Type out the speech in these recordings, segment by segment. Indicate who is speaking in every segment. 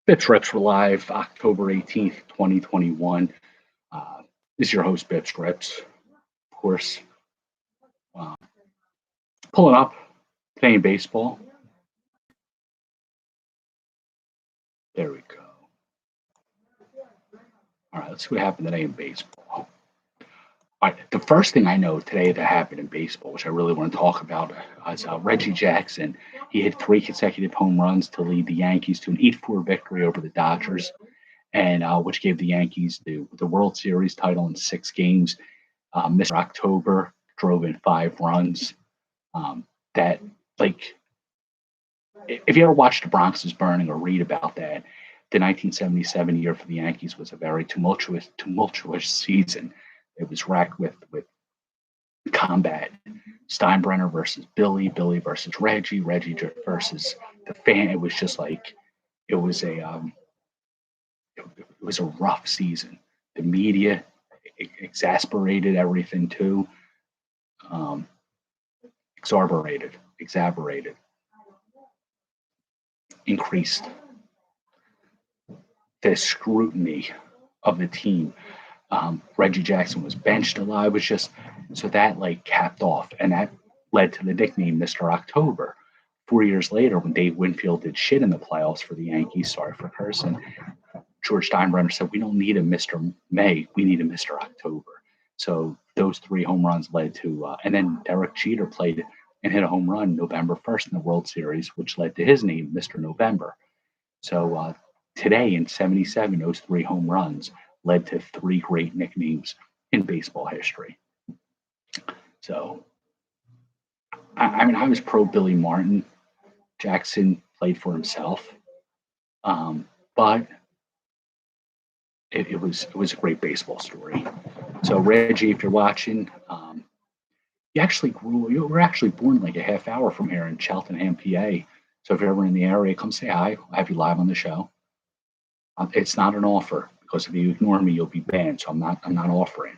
Speaker 1: BpsRps were live October 18th, 2021. This is your host, BpsRps, of course. Pulling up today in baseball. There we go. All right, let's see what happened today in baseball. All right, the first thing I know today that happened in baseball, which I really want to talk about, is Reggie Jackson. He hit 3 consecutive home runs to lead the Yankees to an 8-4 victory over the Dodgers, and which gave the Yankees the World Series title in 6 games. Mr. October drove in 5 runs. If you ever watched The Bronx is Burning or read about that, the 1977 year for the Yankees was a very tumultuous season. It was racked with combat. Steinbrenner versus Billy versus Reggie versus the fan. It was just like it was a rough season. The media exasperated everything too. Exaggerated, increased the scrutiny of the team. Reggie Jackson was benched a lot. It was just so that capped off, and that led to the nickname Mr. October. 4 years later, when Dave Winfield did shit in the playoffs for the Yankees, sorry for cursing, George Steinbrenner said, "We don't need a Mr. May, we need a Mr. October." So those 3 home runs led to, and then Derek Jeter played and hit a home run November 1st in the World Series, which led to his name, Mr. November. So today in '77, those 3 home runs led to 3 great nicknames in baseball history. So, I mean, I was pro Billy Martin. Jackson played for himself, but it was a great baseball story. So, Reggie, if you're watching, you were actually born like a half hour from here in Cheltenham, PA. So if you're ever in the area, come say hi. I'll have you live on the show. It's not an offer, because if you ignore me, you'll be banned. So I'm not offering.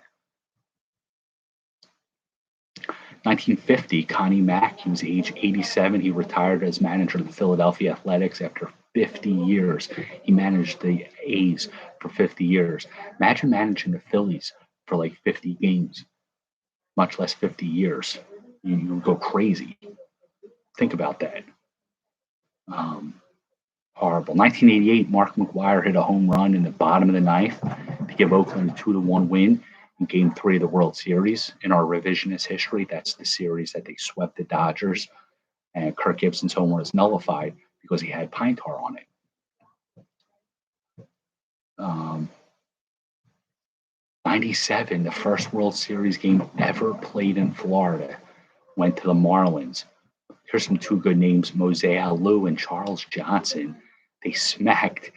Speaker 1: 1950, Connie Mack. He was age 87. He retired as manager of the Philadelphia Athletics after 50 years. He managed the A's for 50 years. Imagine managing the Phillies for like 50 games, much less 50 years. You would go crazy. Think about that. Horrible. 1988, Mark McGwire hit a home run in the bottom of the 9th to give Oakland a 2-1 win in Game 3 of the World Series. In our revisionist history, that's the series that they swept the Dodgers, and Kirk Gibson's home run is nullified because he had pine tar on it. 97, the first World Series game ever played in Florida, went to the Marlins. Here's some 2 good names, Moshe Alou and Charles Johnson. They smacked,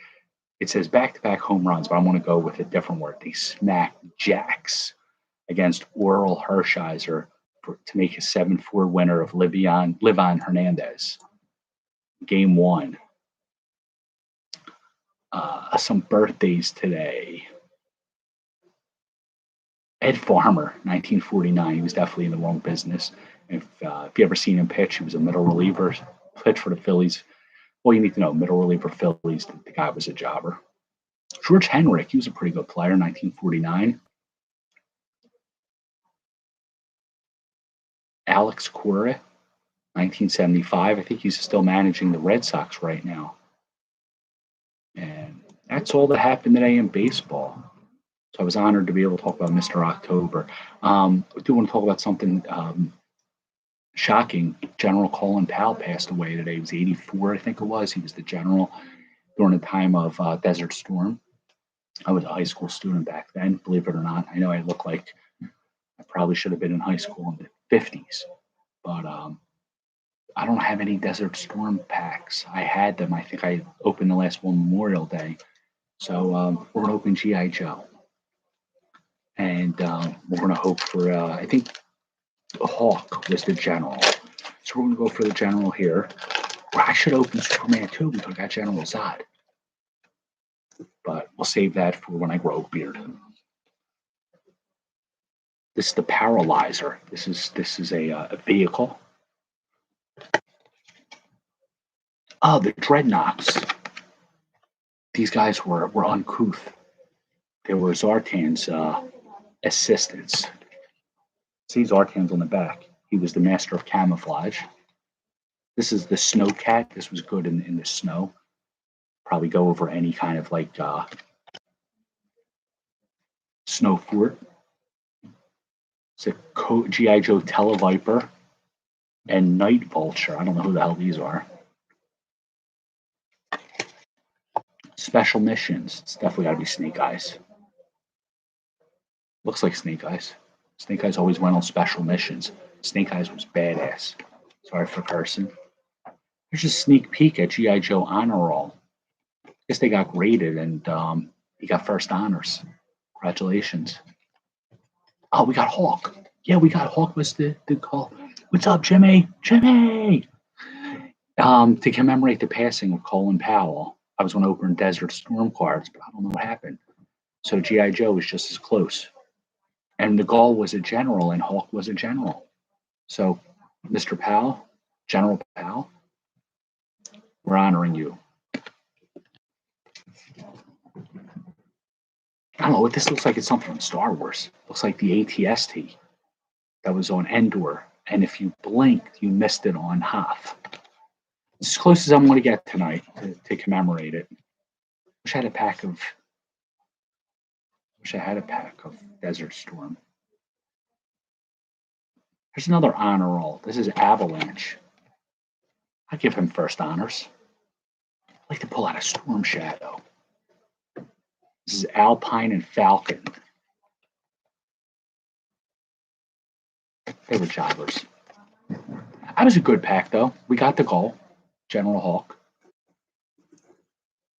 Speaker 1: it says back-to-back home runs, but I want to go with a different word. They smacked jacks against Oral Hershiser to make a 7-4 winner of Livan Hernandez. Game 1. Some birthdays today. Ed Farmer, 1949. He was definitely in the wrong business. If you ever seen him pitch, he was a middle reliever, pitched for the Phillies. Well, you need to know, middle reliever Phillies, the guy was a jobber. George Henrik, he was a pretty good player, 1949. Alex Cora, 1975. I think he's still managing the Red Sox right now. And that's all that happened today in baseball. So I was honored to be able to talk about Mr. October. I do want to talk about something shocking. General Colin Powell passed away today. He was 84, I think it was. He was the general during the time of Desert Storm. I was a high school student back then, believe it or not. I know I look like I probably should have been in high school in the 50s, but I don't have any Desert Storm packs. I had them. I think I opened the last one Memorial Day. So we're going to open G.I. Joe. And we're going to hope for, I think Hawk was the general. So we're going to go for the general here. Well, I should open Superman too because I got General Zod. But we'll save that for when I grow a beard. This is the Paralyzer. This is a vehicle. Oh, the Dreadnoughts. These guys were uncouth. They were Zartan's assistants. See Zartan's on the back. He was the master of camouflage. This is the snow cat. This was good in the snow. Probably go over any kind of like snow fort. It's a G.I. Joe Televiper and Night Vulture. I don't know who the hell these are. Special missions. It's definitely got to be Snake Eyes. Looks like Snake Eyes. Snake Eyes always went on special missions. Snake Eyes was badass. Sorry for cursing. Here's a sneak peek at G.I. Joe Honor Roll. Guess they got graded and he got first honors. Congratulations. Oh, we got Hawk. Yeah, we got Hawk was the call. What's up, Jimmy? Jimmy! To commemorate the passing of Colin Powell, I was going to open Desert Storm cards, but I don't know what happened. So G.I. Joe was just as close. And the Gaul was a general and Hawk was a general. So, Mr. Powell, General Powell, we're honoring you. I don't know what this looks like. It's something from Star Wars. Looks like the ATST that was on Endor. And if you blinked, you missed it on Hoth. It's as close as I'm going to get tonight to commemorate it. Wish I had a pack of Desert Storm. Here's another honor roll. This is Avalanche. I give him first honors. I'd like to pull out a Storm Shadow. This is Alpine and Falcon. They were jobbers. I was a good pack, though. We got the goal. General Hawk.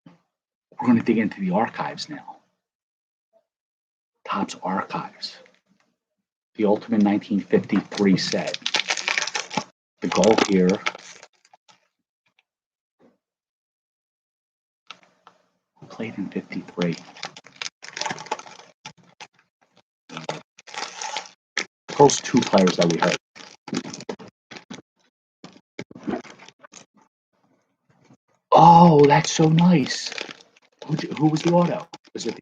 Speaker 1: We're going to dig into the archives now. Topps Archives. The Ultimate 1953 set. The goal here. Who played in 53? Those two players that we heard. Oh, that's so nice. Who was the auto? Was it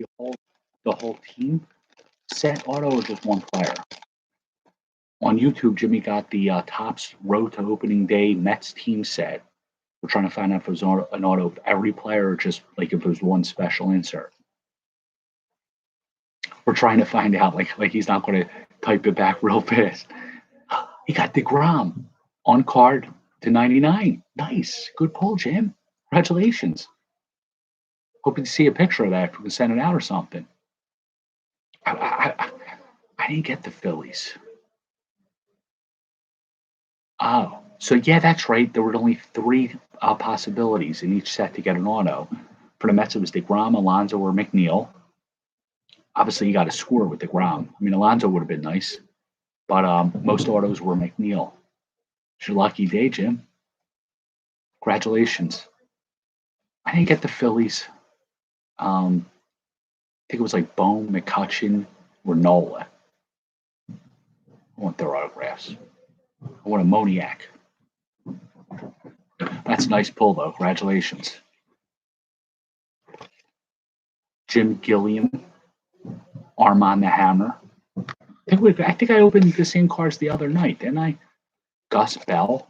Speaker 1: the whole team set auto or just one player? On YouTube, Jimmy got the Topps Road to Opening Day Mets team set. We're trying to find out if it was an auto of every player or just like if it was one special insert. We're trying to find out like he's not going to type it back real fast. He got DeGrom on card to 99. Nice. Good pull, Jim. Congratulations. Hoping to see a picture of that if we can send it out or something. I didn't get the Phillies. Oh, so yeah, that's right. There were only three possibilities in each set to get an auto. For the Mets, it was DeGrom, Alonso, or McNeil. Obviously, you got to score with DeGrom. I mean, Alonso would have been nice, but most autos were McNeil. It's your lucky day, Jim. Congratulations. I didn't get the Phillies. I think it was like Bone, McCutcheon, or Nola. I want their autographs. I want a Moniac. That's a nice pull, though. Congratulations. Jim Gilliam, Armand the Hammer. I think I opened the same cards the other night, didn't I? Gus Bell.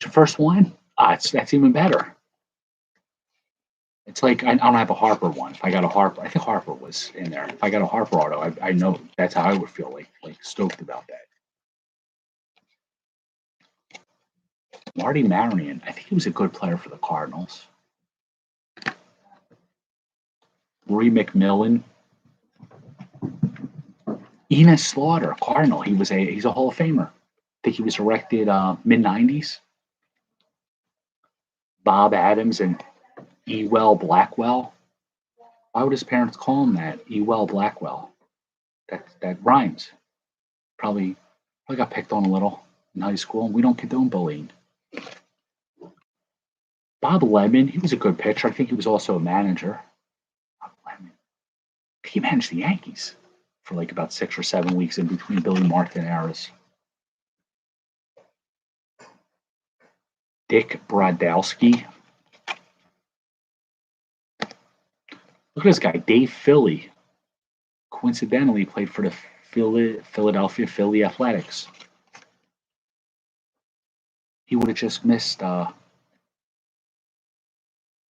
Speaker 1: Your first one? That's even better. It's like I don't have a Harper one. If I got a Harper, I think Harper was in there. If I got a Harper auto, I know that's how I would feel like stoked about that. Marty Marion, I think he was a good player for the Cardinals. Rory McMillan, Enos Slaughter, Cardinal. He's a Hall of Famer. I think he was elected mid '90s. Bob Adams and Ewell Blackwell. Why would his parents call him that? Ewell Blackwell. That rhymes. Probably got picked on a little in high school. We don't condone bullying. Bob Lemon, he was a good pitcher. I think he was also a manager. Bob Lemon. He managed the Yankees for like about 6 or 7 weeks in between Billy Martin eras. Dick Brodowski. Look at this guy, Dave Philly. Coincidentally, played for the Philadelphia Philly Athletics. He would have just missed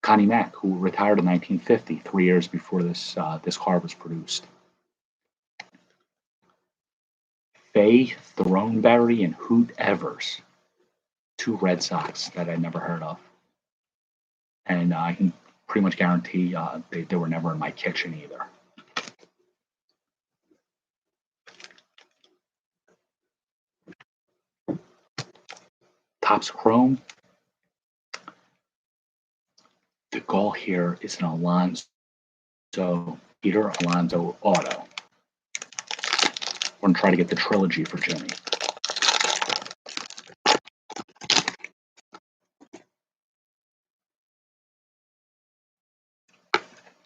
Speaker 1: Connie Mack, who retired in 1950, 3 years before this card was produced. Faye Throneberry and Hoot Evers, two Red Sox that I never heard of. And I can pretty much guarantee they were never in my kitchen either. Topps Chrome. The goal here is an Alonso, Peter Alonso auto. We're going to try to get the trilogy for Jimmy.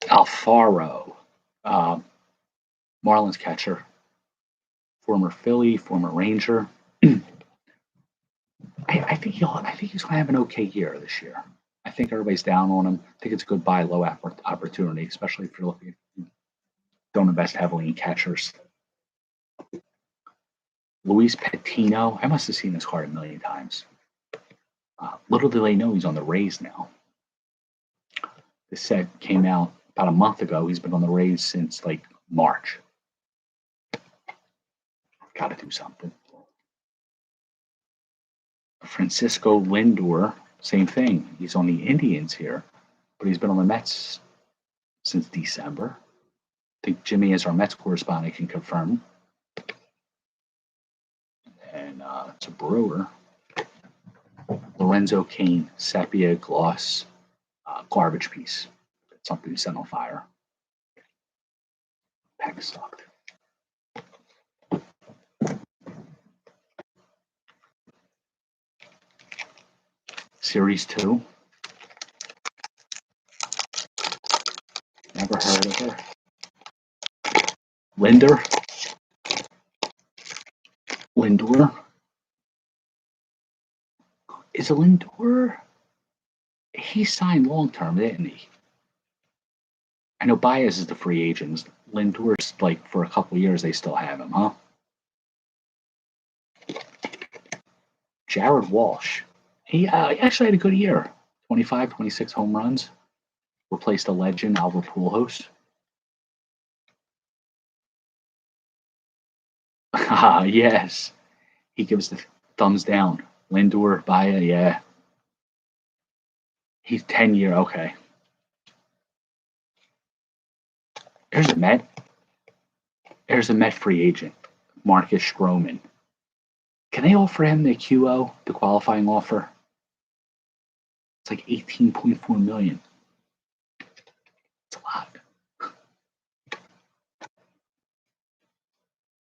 Speaker 1: Alfaro, Marlins catcher, former Philly, former Ranger. I think he's going to have an okay year this year. I think everybody's down on him. I think it's a good buy low opportunity, especially if you're looking. Don't invest heavily in catchers. Luis Patino. I must have seen this card a million times. Little do they know he's on the Rays now. This set came out about a month ago. He's been on the Rays since like March. Got to do something. Francisco Lindor, same thing. He's on the Indians here, but he's been on the Mets since December. I think Jimmy, as our Mets correspondent, can confirm. And it's a Brewer. Lorenzo Cain, sepia gloss, garbage piece. Something set on fire. Pack sucked. Series 2. Never heard of her. Lindor. Is a Lindor? He signed long term, didn't he? I know Baez is the free agent. Lindor's like for a couple years they still have him, huh? Jared Walsh. He actually had a good year. 25, 26 home runs. Replaced a legend, Albert Pujols. Yes. He gives the thumbs down. Lindor, Baez, yeah. He's 10-year, okay. There's a Met. There's a Met free agent, Marcus Stroman. Can they offer him the QO, the qualifying offer? It's like $18.4 million. It's a lot.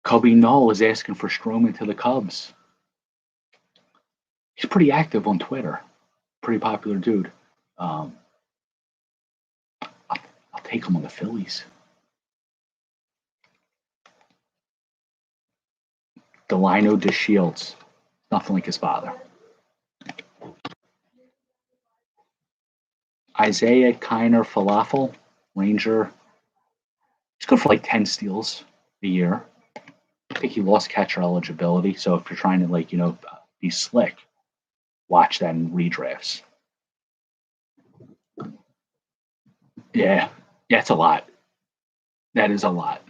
Speaker 1: Cubby Null is asking for Stroman to the Cubs. He's pretty active on Twitter. Pretty popular dude. I'll take him on the Phillies. Delino DeShields. Nothing like his father. Isaiah Kiner Falafel, Ranger. He's good for like 10 steals a year. I think he lost catcher eligibility. So if you're trying to be slick, watch that in redrafts. Yeah, it's a lot. That is a lot.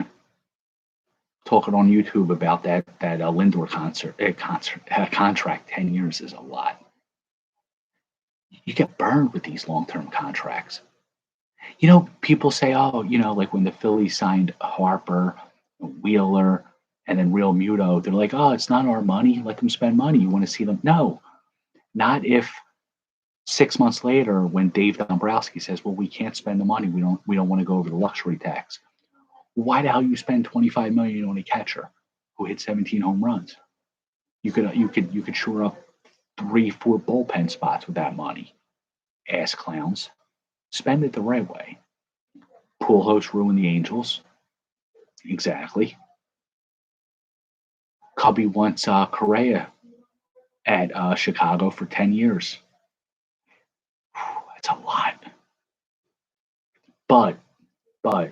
Speaker 1: Talking on YouTube about that Lindor contract, 10 years is a lot. You get burned with these long-term contracts. People say, like when the Phillies signed Harper, Wheeler, and then Real Muto, they're like, oh, it's not our money. Let them spend money. You want to see them? No, not if 6 months later, when Dave Dombrowski says, well, we can't spend the money. We don't want to go over the luxury tax. Why the hell you spend $25 million on a catcher who hit 17 home runs? You could shore up 3-4 bullpen spots with that money. Ass clowns. Spend it the right way. Pujols ruined the Angels. Exactly. Cubby wants Correa at Chicago for 10 years. That's a lot. But but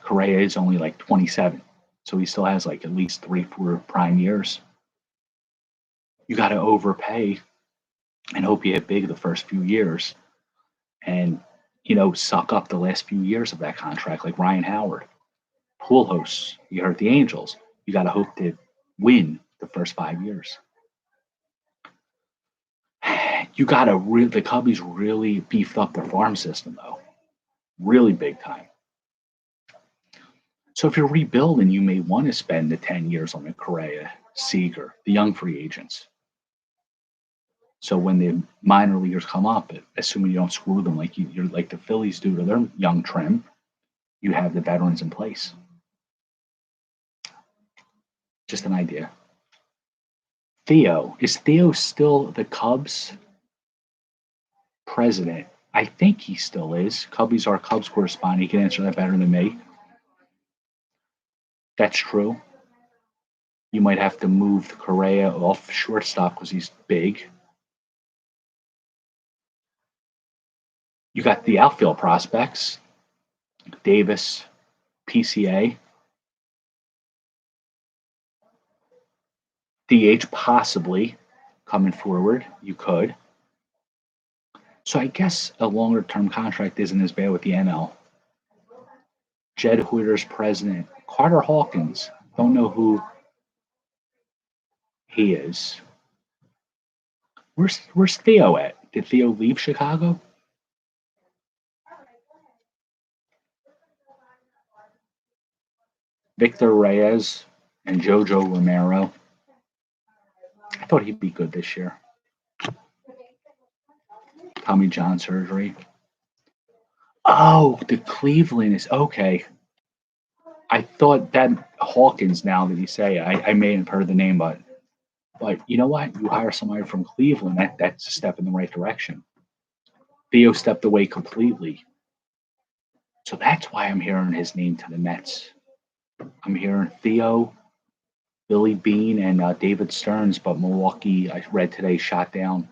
Speaker 1: Correa is only like 27, so he still has like at least 3, 4 prime years. You got to overpay and hope you hit big the first few years, and suck up the last few years of that contract, like Ryan Howard. Pool hosts, you hurt the Angels. You got to hope to win the first 5 years. You got to the Cubbies really beefed up their farm system though, really big time. So if you're rebuilding, you may want to spend the 10 years on the Correa, Seager, the young free agents. So when the minor leaguers come up, assuming you don't screw them like you're like the Phillies do to their young trim, you have the veterans in place. Just an idea. Is Theo still the Cubs president? I think he still is. Cubby's our Cubs correspondent. He can answer that better than me. That's true. You might have to move Correa off shortstop because he's big. You got the outfield prospects, Davis, PCA, DH possibly coming forward. You could. So I guess a longer term contract isn't as bad with the NL. Jed Hoyer's president. Carter Hawkins. Don't know who he is. Where's Theo at? Did Theo leave Chicago? Victor Reyes and Jojo Romero. I thought he'd be good this year. Tommy John surgery. Oh, the Cleveland is okay. I thought that Hawkins, now that you say it, I may have heard the name, but you know what? You hire somebody from Cleveland, that's a step in the right direction. Theo stepped away completely. So that's why I'm hearing his name to the Mets. I'm hearing Theo, Billy Beane, and David Stearns, but Milwaukee, I read today, shot down.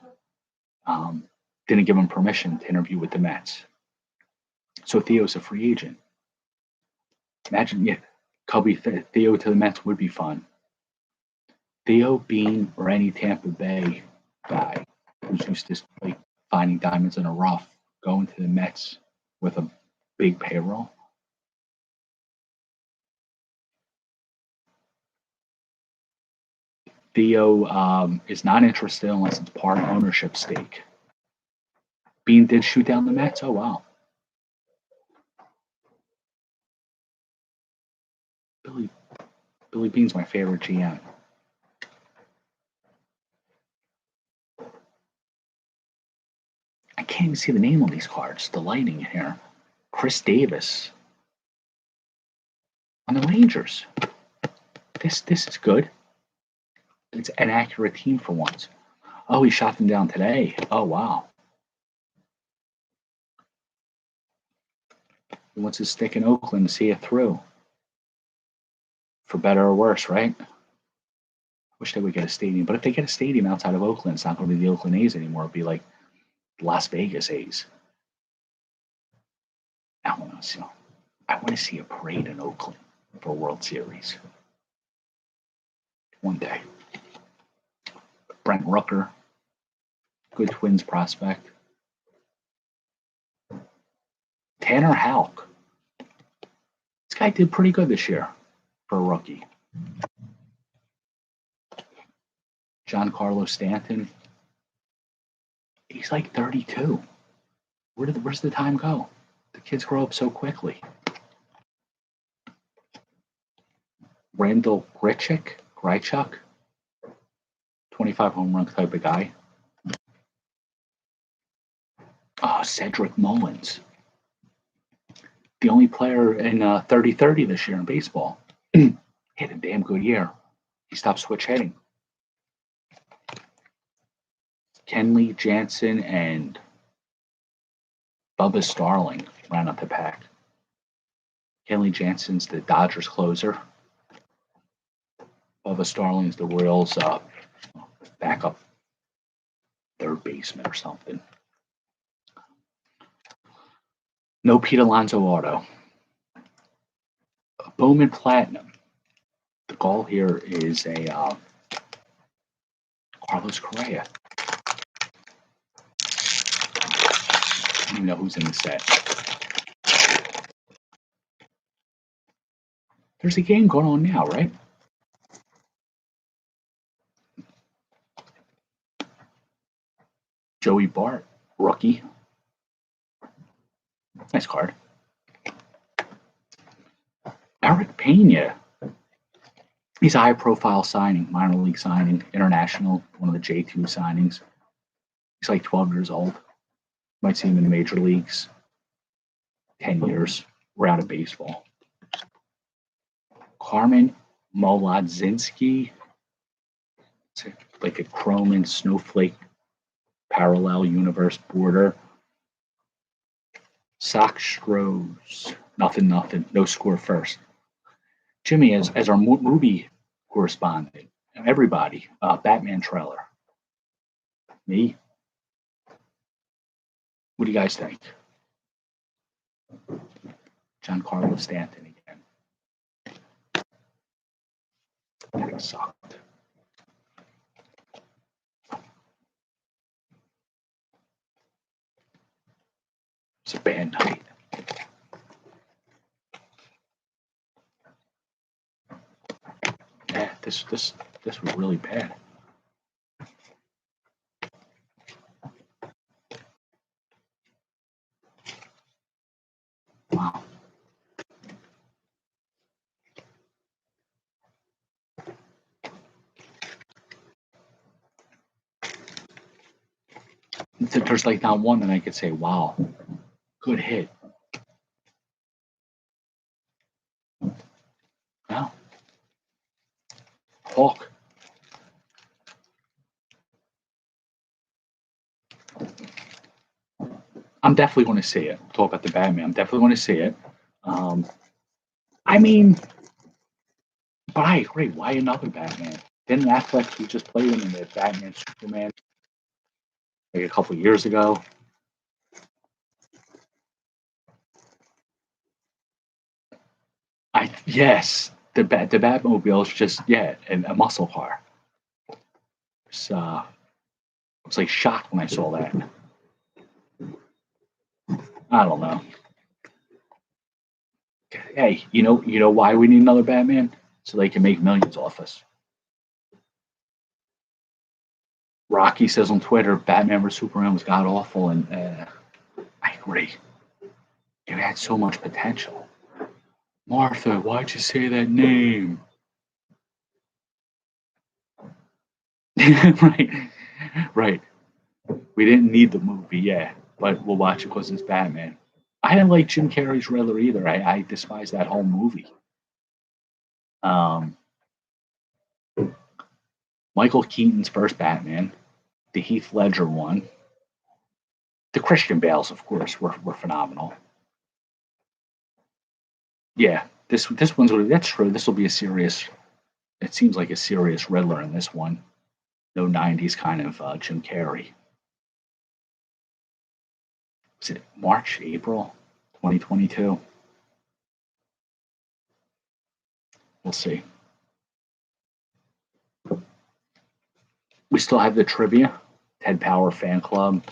Speaker 1: Didn't give him permission to interview with the Mets. So Theo's a free agent. Imagine, Cubby Theo to the Mets would be fun. Theo Beane or any Tampa Bay guy who's used to like finding diamonds in a rough going to the Mets with a big payroll. Theo is not interested unless it's part ownership stake. Beane did shoot down the Mets. Oh wow. Billy Beane's my favorite GM. I can't even see the name on these cards. The lighting here. Chris Davis on the Rangers. This is good. It's an accurate team for once. Oh, he shot them down today. Oh wow. He wants to stick in Oakland to see it through. For better or worse, right? Wish they would get a stadium. But if they get a stadium outside of Oakland, it's not going to be the Oakland A's anymore. It'll be like Las Vegas A's. I want to see a parade in Oakland for a World Series. One day. Brent Rooker, good Twins prospect. Tanner Houck. This guy did pretty good this year for a rookie. Giancarlo Stanton. He's like 32. Where's the time go? The kids grow up so quickly. Randall Grichuk, 25 home run type of guy. Oh, Cedric Mullins. The only player in 30-30 this year in baseball. He had a damn good year. He stopped switch hitting. Kenley Jansen and Bubba Starling ran up the pack. Kenley Jansen's the Dodgers closer. Bubba Starling's the Royals backup third baseman or something. No Pete Alonso auto. Bowman Platinum. The goal here is a Carlos Correa. I don't even know who's in the set. There's a game going on now, right? Joey Bart, rookie. Nice card. Eric Pena. He's a high-profile signing, minor league signing, international, one of the J2 signings. He's like 12 years old. Might see him in the major leagues. 10 years. We're out of baseball. Carmen Molodzinski. It's like a chrome and snowflake parallel universe border. Sock Strohs. Nothing. No score first. Jimmy, as our movie correspondent, everybody, Batman trailer. Me? What do you guys think? Giancarlo Stanton again. That sucked. It's a bad night. Yeah, this was really bad. Wow. There's like not one that I could say, wow, good hit. No. Hawk. I'm definitely going to see it. Talk about the Batman. I'm definitely going to see it. I mean, but I agree. Why another Batman? Didn't Affleck who just played him in the Batman Superman like a couple years ago? Yes, the Batmobile is just a muscle car. I was like shocked when I saw that. I don't know. Hey, you know why we need another Batman? So they can make millions off us. Rocky says on Twitter, Batman vs Superman was god awful, and I agree. It had so much potential. Martha, why'd you say that name? right. We didn't need the movie, but we'll watch it because it's Batman. I didn't like Jim Carrey's Riddler either. I despise that whole movie. Michael Keaton's first Batman, the Heath Ledger one, the Christian Bales, of course, were phenomenal. Yeah, this one's that's true. This will be a serious. It seems like a serious Riddler in this one. No '90s kind of Jim Carrey. Was it March, April, 2022? We'll see. We still have the trivia. Ted Power fan club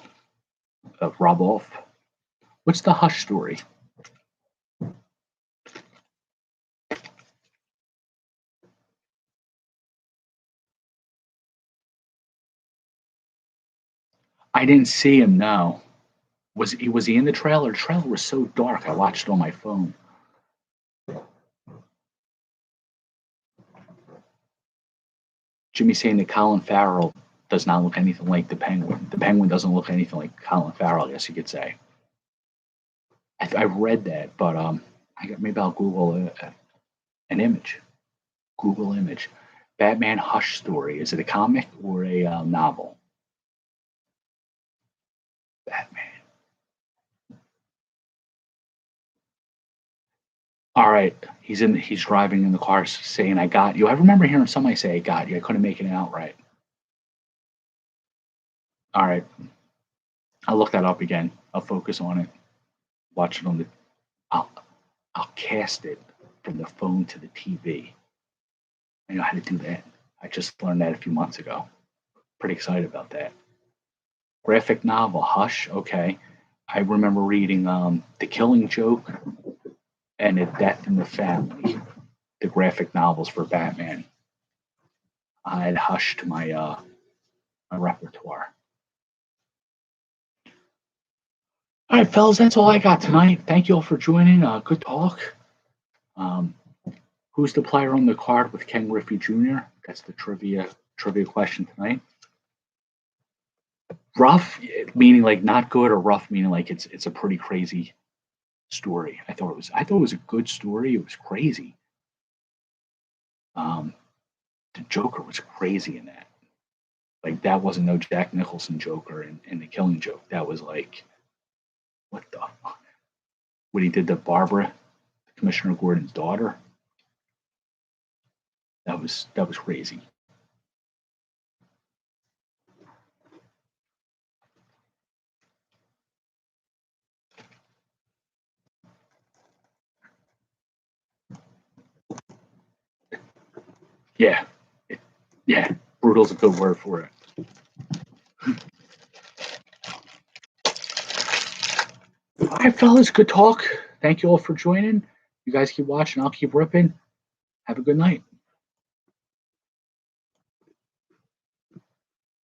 Speaker 1: of Rub Off. What's the Hush story? I didn't see him. No. Was he in the trailer? The trailer was so dark. I watched it on my phone. Jimmy saying that Colin Farrell does not look anything like the Penguin. The Penguin doesn't look anything like Colin Farrell, I guess you could say. I read that, but maybe I'll Google an image. Google image. Batman Hush story. Is it a comic or a novel? Batman. All right, he's driving in the car saying, "I got you." I remember hearing somebody say, "I got you." I couldn't make it out right. All right, I'll look that up again. I'll focus on it. Watch it on the. I'll cast it from the phone to the TV. I know how to do that. I just learned that a few months ago. Pretty excited about that. Graphic novel, Hush. Okay. I remember reading The Killing Joke and A Death in the Family, the graphic novels for Batman. I had Hush to my repertoire. All right, fellas, that's all I got tonight. Thank you all for joining. Good talk. Um, who's the player on the card with Ken Griffey Jr.? That's the trivia question tonight. Rough, meaning like not good, or rough meaning like it's a pretty crazy story. I thought it was a good story. It was crazy. The Joker was crazy in that. Like that wasn't no Jack Nicholson Joker in The Killing Joke. That was like, what the fuck? When he did to Barbara, Commissioner Gordon's daughter. That was crazy. Yeah, yeah. Brutal's a good word for it. All right, fellas, good talk. Thank you all for joining. You guys keep watching. I'll keep ripping. Have a good night.